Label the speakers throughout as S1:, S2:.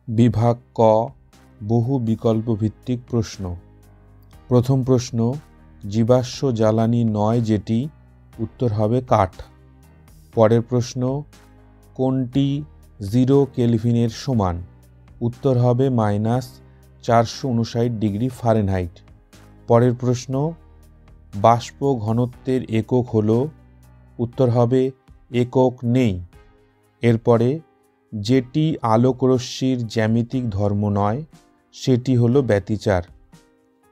S1: বিভাগ ক বহু বিকল্প ভিত্তিক প্রশ্ন। প্রথম প্রশ্ন, জীবাশ্ম জ্বালানি নয় যেটি, উত্তর হবে কাঠ। পরের প্রশ্ন, কোনটি 0 কেলভিনের সমান, উত্তর হবে -459°F। পরের প্রশ্ন, বাষ্প ঘনত্বের একক হলো, উত্তর হবে একক নেই। এরপরে, যেটি আলোকরশ্মির জ্যামিতিক ধর্ম নয় সেটি হলো ব্যতিচার।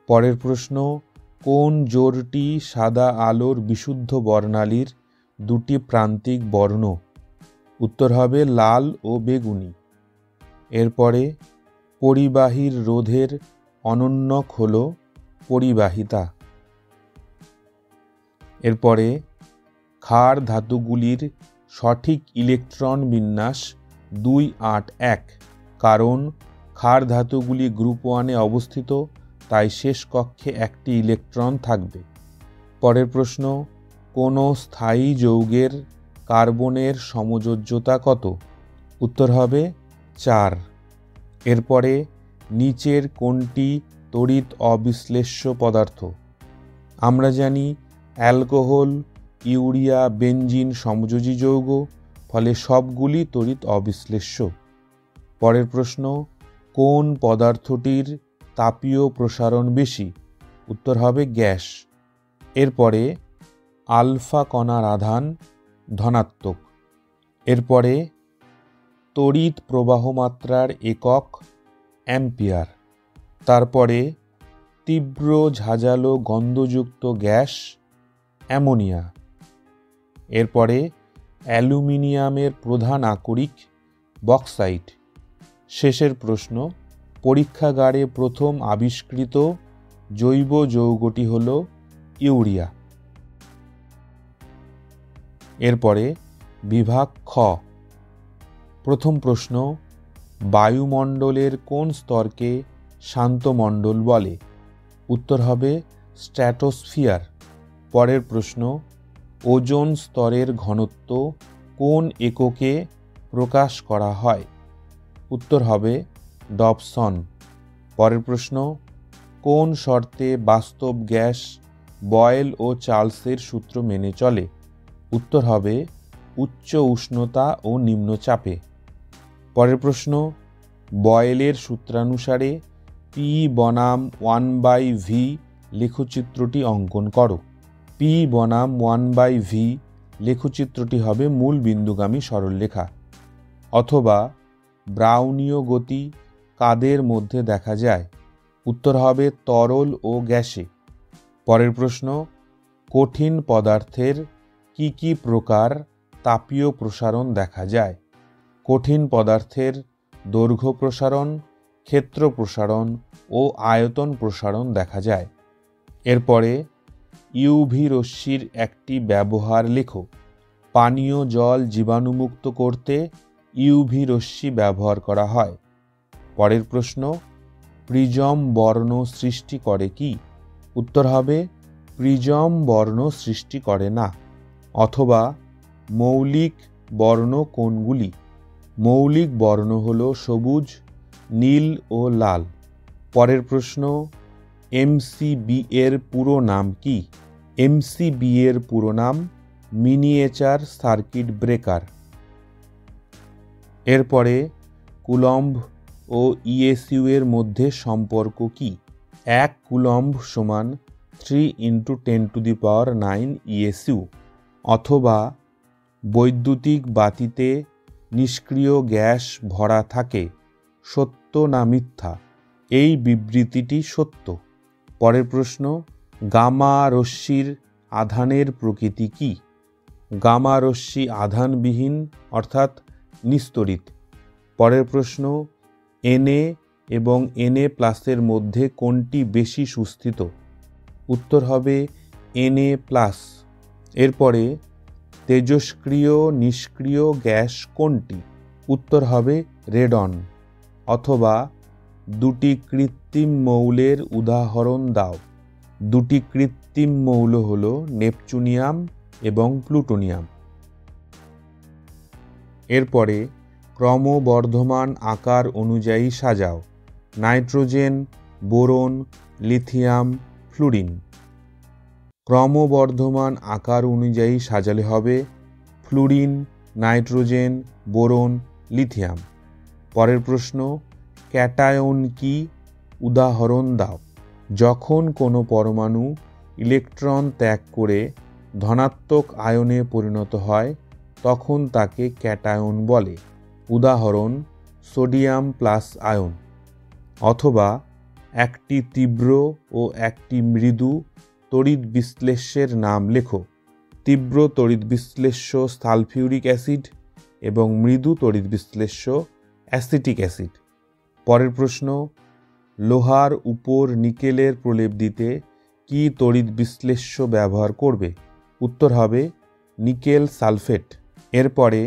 S1: পরের প্রশ্ন, কোন জোড়টি সাদা আলোর বিশুদ্ধ বর্ণালীর দুটি প্রান্তিক বর্ণ, উত্তর হবে লাল ও বেগুনি। এরপরে, পরিবাহীর রোধের অনন্যক হল পরিবাহিতা। এরপরে, ক্ষার ধাতুগুলির সঠিক ইলেকট্রন বিন্যাস 281, কারণ ক্ষার ধাতুগুলি গ্রুপ 1-এ অবস্থিত, তাই শেষ কক্ষে একটি ইলেকট্রন থাকবে। পরের প্রশ্ন, কোন স্থায়ী যৌগের কার্বনের সমযোজ্যতা কত, উত্তর হবে 4। এরপরে, নিচের কোনটি তড়িৎ অবিশ্লেষ্য পদার্থ? আমরা জানি অ্যালকোহল, ইউরিয়া, বেনজিন সমযোজী যৌগ, ফলে সবগুলি তড়িৎ অবিশ্লেষ্য। পরের প্রশ্ন, কোন পদার্থটির তাপীয় প্রসারণ বেশি, উত্তর হবে গ্যাস। এরপরে, আলফা কণার আধান ধনাত্মক। এরপরে, তড়িৎ প্রবাহ মাত্রার একক অ্যাম্পিয়ার। তারপরে, তীব্র ঝাঁঝালো গন্ধযুক্ত গ্যাস অ্যামোনিয়া। এরপরে, অ্যালুমিনিয়ামের প্রধান আকরিক বক্সাইট। শেষের প্রশ্ন, পরীক্ষাগারে প্রথম আবিষ্কৃত জৈব যৌগটি হল ইউরিয়া। এরপরে, বিভাগ খ। প্রথম প্রশ্ন, বায়ুমণ্ডলের কোন স্তরকে শান্ত মণ্ডল বলে, উত্তর হবে স্ট্র্যাটোস্ফিয়ার। পরের প্রশ্ন, ওজোন স্তরের ঘনত্ব কোন এককে প্রকাশ করা হয়, উত্তর হবে ডবসন। পরের প্রশ্ন, কোন শর্তে বাস্তব গ্যাস বয়েল ও চার্লসের সূত্র মেনে চলে, উত্তর হবে উচ্চ উষ্ণতা ও নিম্ন চাপে। পরের প্রশ্ন, বয়েলের সূত্রানুসারে P বনাম 1/v লেখচিত্রটি অঙ্কন করো। P বনাম 1/v লেখচিত্রটি হবে মূল বিন্দুগামী সরলরেখা। অথবা ব্রাউনীয় গতি কাদের মধ্যে দেখা যায়, উত্তর হবে তরল ও গ্যাসে। পরের প্রশ্ন, কঠিন পদার্থের কি কি প্রকার তাপীয় প্রসারণ দেখা যায়? কঠিন পদার্থের দৈর্ঘ্য প্রসারণ, ক্ষেত্র প্রসারণ ও আয়তন প্রসারণ দেখা যায়। এরপরে, ইউভি রশ্মির একটি ব্যবহার লেখো। পানীয় জল জীবাণুমুক্ত করতে ইউভি রশ্মি ব্যবহার করা হয়। পরের প্রশ্ন, প্রিজম বর্ণ সৃষ্টি করে কি, উত্তর হবে প্রিজম বর্ণ সৃষ্টি করে না। অথবা মৌলিক বর্ণ কোনগুলি? মৌলিক বর্ণ হল সবুজ, নীল ও লাল। পরের প্রশ্ন, এমসিবি এর পুরো নাম কি? এমসিবি এর পুরো নাম মিনিয়েচার সার্কিট ব্রেকার। এরপরে, কুলম্ব ও ইএসইউ এর মধ্যে সম্পর্ক কি? 1 কুলম্ব সমান 3 × 10⁹ ইএসইউ। অথবা বৈদ্যুতিক বাতিতে নিষ্ক্রিয় গ্যাস ভরা থাকে, সত্য না মিথ্যা? এই বিবৃতিটি সত্য। পরের প্রশ্ন, গামা রশ্মির আধানের প্রকৃতি কি? গামা রশ্মি আধানবিহীন অর্থাৎ নিস্তড়িত। পরের প্রশ্ন, Na এবং Na+ মধ্যে কোনটি বেশি সুস্থিত? উত্তর হবে Na+। এরপরে, তেজস্ক্রিয় নিষ্ক্রিয় গ্যাস কোনটি? উত্তর হবে রেডন। অথবা দুটি কৃত্রিম মৌলের উদাহরণ দাও। দুটি কৃত্রিম মৌল হল নেপচুনিয়াম এবং প্লুটোনিয়াম। এরপরে, ক্রমবর্ধমান আকার অনুযায়ী সাজাও। Nitrogen, boron, lithium, fluorine. ক্রমবর্ধমান আকার অনুযায়ী সাজালে হবে ফ্লুরিন, নাইট্রোজেন, বোরন, লিথিয়াম। পরের প্রশ্ন, ক্যাটায়ন কি? উদাহরণ দাও। যখন কোনো পরমাণু ইলেকট্রন ত্যাগ করে ধনাত্মক আয়নে পরিণত হয় তখন তাকে ক্যাটায়ন বলে। উদাহরণ, সোডিয়াম প্লাস আয়ন। অথবা একটি তীব্র ও একটি মৃদু তড়িৎ বিশ্লেষ্যের নাম লেখো। তীব্র তড়িৎ বিশ্লেষ্য সালফিউরিক অ্যাসিড এবং মৃদু তড়িৎ বিশ্লেষ্য অ্যাসিটিক অ্যাসিড। পরের প্রশ্ন, লোহার উপর নিকেলের প্রলেপ দিতে কি তড়িৎ বিশ্লেষ্য ব্যবহার করবে? উত্তর হবে নিকেল সালফেট। এরপরে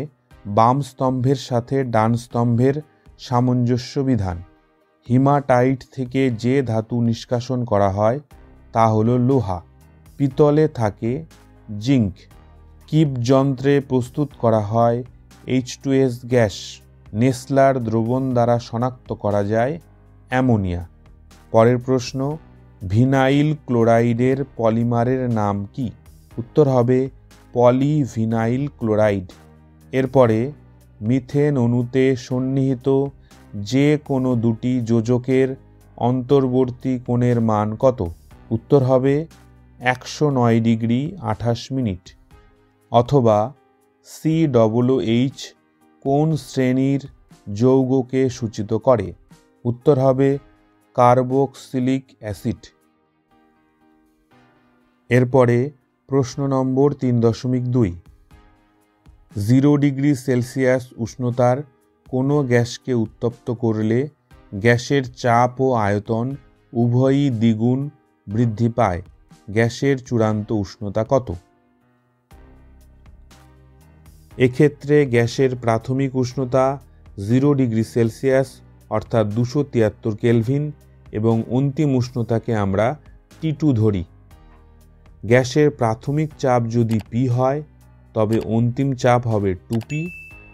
S1: বাম স্তম্ভের সাথে ডান স্তম্ভের সামঞ্জস্য বিধান। হিমাটাইট থেকে যে ধাতু নিষ্কাশন করা হয় তা হলো লোহা। পিতলে থাকে জিঙ্ক। কিপ যন্ত্রে প্রস্তুত করা হয় H2S গ্যাস। নেসলার দ্রবণ দ্বারা শনাক্ত করা যায় অ্যামোনিয়া। পরের প্রশ্ন, ভিনাইল ক্লোরাইডের পলিমারের নাম কি? উত্তর হবে পলিভিনাইল ক্লোরাইড। এরপরে মিথেন অণুতে সন্নিহিত যে কোনো দুটি যোজকের অন্তর্বর্তী কোণের মান কত? উত্তর হবে 109 ডিগ্রি 28 মিনিট। অথবা COOH কোন শ্রেণীর যৌগকে সূচিত করে? উত্তর হবে কার্বক্সিলিক অ্যাসিড। এরপরে প্রশ্ন নম্বর 3.2, 0 ডিগ্রি সেলসিয়াস উষ্ণতার কোনো গ্যাসকে উত্তপ্ত করলে গ্যাসের চাপ ও আয়তন উভয়ই দ্বিগুণ বৃদ্ধি পায়। গ্যাসের চূড়ান্ত উষ্ণতা কত? এক্ষেত্রে গ্যাসের প্রাথমিক উষ্ণতা 0 ডিগ্রি সেলসিয়াস অর্থাৎ 273 কেলভিন এবং অন্তিম উষ্ণতাকে আমরা T2 ধরি। গ্যাসের প্রাথমিক চাপ যদি P হয় তবে অন্তিম চাপ হবে 2P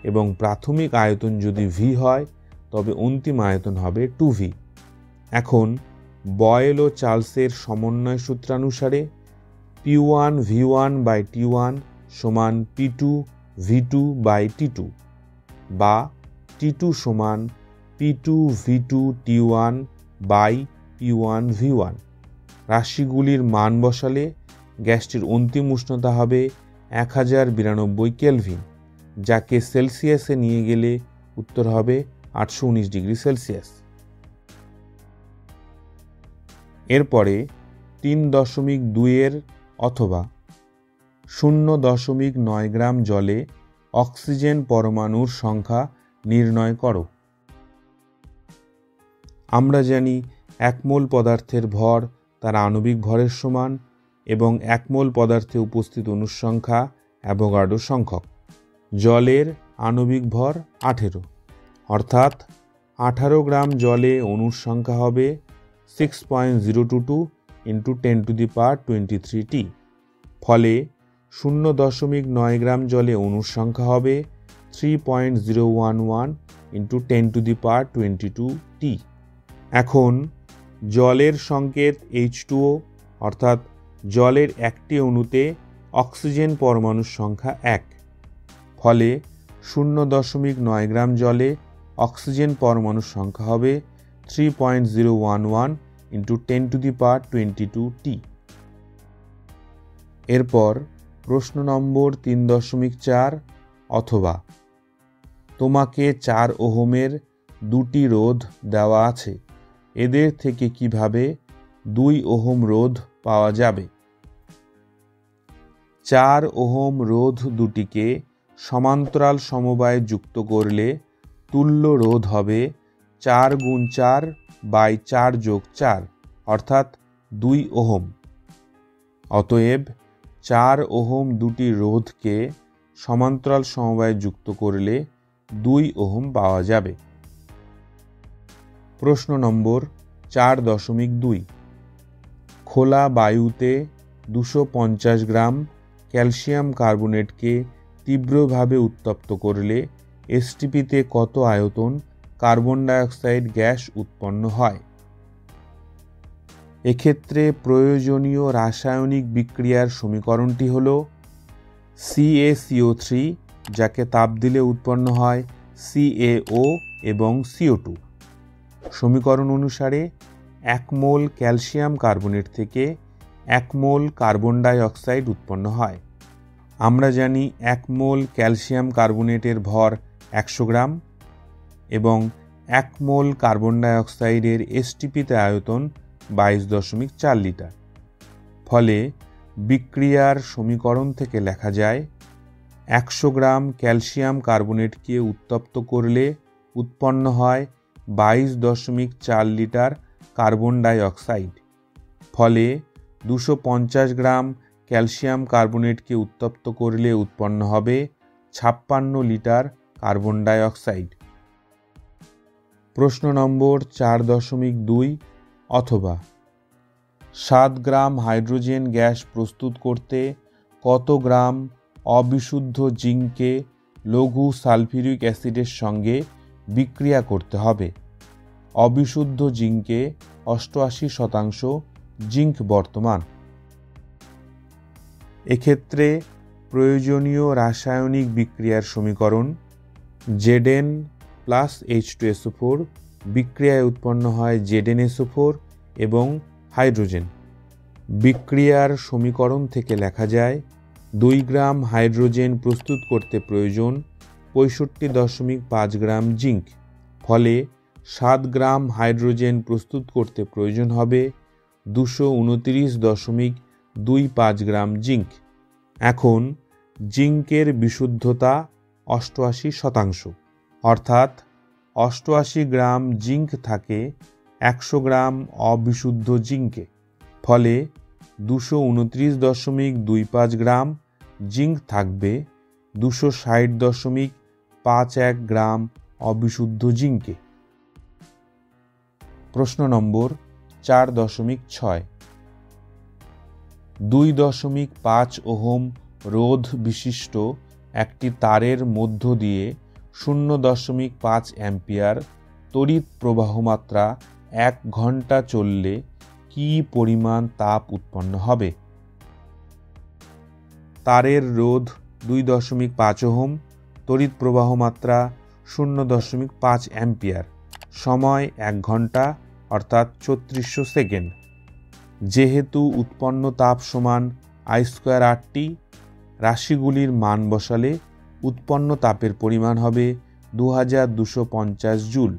S1: এবং প্রাথমিক আয়তন যদি V হয় তবে অন্তিম আয়তন হবে 2V। এখন বয়েল ও চার্লসের সমন্বয় সূত্রানুসারে P1V1/T1 সমান P2V2/T2 বা T2 সমান P2V2T1/P1V1 রাশিগুলির মান বসালে গ্যাসটির অন্তিম উষ্ণতা হবে 1092 কেলভিন, যাকে সেলসিয়াসে নিয়ে গেলে উত্তর হবে 819 ডিগ্রি সেলসিয়াস। এরপরে 3.2 অথবা 0.9 গ্রাম জলে অক্সিজেন পরমাণুর সংখ্যা নির্ণয় করো। আমরা জানি 1 মোল পদার্থের ভর তার আণবিক ভরের সমান এবং 1 মোল পদার্থে উপস্থিত অণুর সংখ্যা অ্যাভোগাড্রো সংখ্যক। জলের আণবিক ভর 18, অর্থাৎ 18 গ্রাম জলে অণুর সংখ্যা হবে 6.022 × 10⁻23T। ফলে 0.9 গ্রাম জলে অণুর সংখ্যা হবে 3.011 × 10⁻22T। এখন জলের সংকেত H2O, অর্থাৎ জলের একটি অণুতে অক্সিজেন পরমাণুর সংখ্যা 1। ফলে 0.9 গ্রাম জলে অক্সিজেন পরমাণুর সংখ্যা হবে 3.011 × 10⁻22T। এরপর প্রশ্ন নম্বর 3.4 অথবা তোমাকে 4 ওহমের 2টি রোধ দেওয়া আছে, এদের থেকে কিভাবে 2 ওহম রোধ পাওয়া যাবে? 4 ওহম রোধ দুটিকে সমান্তরাল সমবায়ে যুক্ত করলে তুল্য রোধ হবে 4 × 4/4 + 4 অর্থাৎ 2 ওহম। অতএব 4 ওহম দুটি রোধকে সমান্তরাল সমবায়ে যুক্ত করলে 2 ওহম পাওয়া যাবে। প্রশ্ন নম্বর 4.2, খোলা বায়ুতে 250 গ্রাম ক্যালসিয়াম কার্বনেটকে তীব্রভাবে উত্তপ্ত করলে এসটিপিতে কত আয়তন কার্বন ডাইঅক্সাইড গ্যাস উৎপন্ন হয়? এক্ষেত্রে প্রয়োজনীয় রাসায়নিক বিক্রিয়ার সমীকরণটি হল CaCO3, যাকে তাপ দিলে উৎপন্ন হয় CaO এবং CO2। সমীকরণ অনুসারে 1 মোল ক্যালসিয়াম কার্বনেট থেকে 1 মোল কার্বন ডাইঅক্সাইড উৎপন্ন হয়। আমরা জানি 1 মোল ক্যালসিয়াম কার্বনেটের ভর 100 গ্রাম এবং 1 মোল কার্বন ডাইঅক্সাইডের এসটিপিতে আয়তন 22.4 লিটার। ফলে বিক্রিয়ার সমীকরণ থেকে লেখা যায় 100 গ্রাম ক্যালসিয়াম কার্বনেটকে উত্তপ্ত করলে উৎপন্ন হয় 22.4 লিটার কার্বন ডাইঅক্সাইড। ফলে 250 গ্রাম ক্যালসিয়াম কার্বনেটকে উত্তপ্ত করলে উৎপন্ন হবে 56 লিটার কার্বন ডাইঅক্সাইড। প্রশ্ন নম্বর 4.2 অথবা 7 গ্রাম হাইড্রোজেন গ্যাস প্রস্তুত করতে কত গ্রাম অবিশুদ্ধ জিঙ্ককে লঘু সালফিউরিক অ্যাসিডের সঙ্গে বিক্রিয়া করতে হবে? অবিশুদ্ধ জিঙ্কে 88% জিঙ্ক বর্তমান। এক্ষেত্রে প্রয়োজনীয় রাসায়নিক বিক্রিয়ার সমীকরণ Zn প্লাস H2SO4, বিক্রিয়ায় উৎপন্ন হয় ZnSO4 এবং হাইড্রোজেন। বিক্রিয়ার সমীকরণ থেকে লেখা যায় 2 গ্রাম হাইড্রোজেন প্রস্তুত করতে প্রয়োজন 65.5 গ্রাম জিঙ্ক। ফলে 7 গ্রাম হাইড্রোজেন প্রস্তুত করতে প্রয়োজন হবে 229.25 গ্রাম জিঙ্ক। এখন জিঙ্কের বিশুদ্ধতা 88%, অর্থাৎ 88 গ্রাম জিঙ্ক থাকে 100 গ্রাম অবিশুদ্ধ জিঙ্কে। ফলে 229.25 গ্রাম জিঙ্ক থাকবে 260.51 গ্রাম অবিশুদ্ধ জিঙ্কে। প্রশ্ন নম্বর 4.6 2.5 ওহম রোধ বিশিষ্ট একটি তারের মধ্য দিয়ে 0.5 অ্যাম্পিয়ার তড়িৎ প্রবাহমাত্রা 1 ঘন্টা চললে কি পরিমাণ তাপ উৎপন্ন হবে? তারের রোধ 2.5 ওহম, তড়িৎ প্রবাহ মাত্রা 0.5 অ্যাম্পিয়ার, সময় 1 ঘন্টা অর্থাৎ 3400 সেকেন্ড। যেহেতু উৎপন্ন তাপ সমান I²RT, রাশিগুলির মান বসালে উৎপন্ন তাপের পরিমাণ হবে 2250 জুল।